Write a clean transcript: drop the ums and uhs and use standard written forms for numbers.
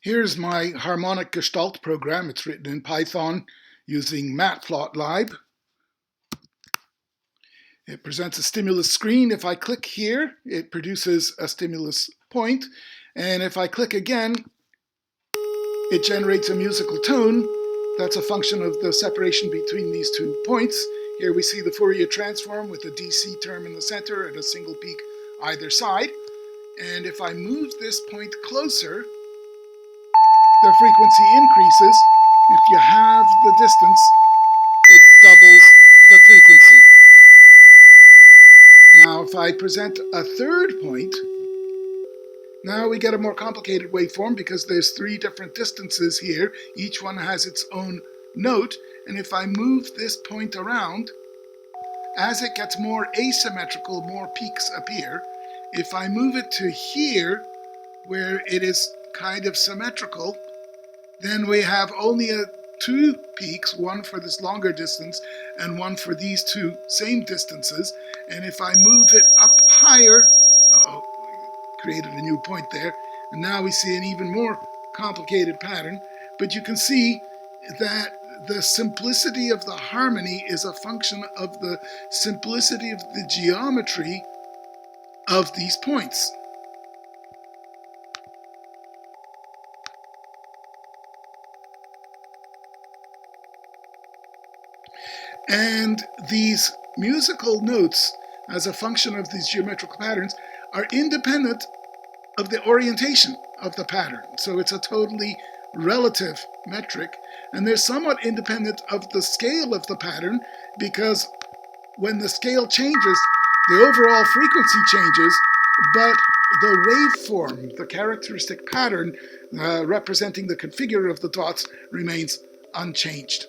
Here's my Harmonic Gestalt program. It's written in Python using matplotlib. It presents a stimulus screen. If I click here, it produces a stimulus point. And if I click again, it generates a musical tone. That's a function of the separation between these 2 points. Here we see the Fourier transform with a DC term in the center and a single peak either side. And if I move this point closer, the frequency increases. If you halve the distance, it doubles the frequency. Now, if I present a third point, now we get a more complicated waveform because there's 3 different distances here. Each one has its own note. And if I move this point around, as it gets more asymmetrical, more peaks appear. If I move it to here, where it is kind of symmetrical, then we have only 2 peaks, one for this longer distance and one for these 2 same distances. And if I move it up higher, created a new point there, and now we see an even more complicated pattern. But you can see that the simplicity of the harmony is a function of the simplicity of the geometry of these points. And these musical notes, as a function of these geometrical patterns, are independent of the orientation of the pattern. So it's a totally relative metric, and they're somewhat independent of the scale of the pattern, because when the scale changes, the overall frequency changes, but the waveform, the characteristic pattern representing the configure of the dots, remains unchanged.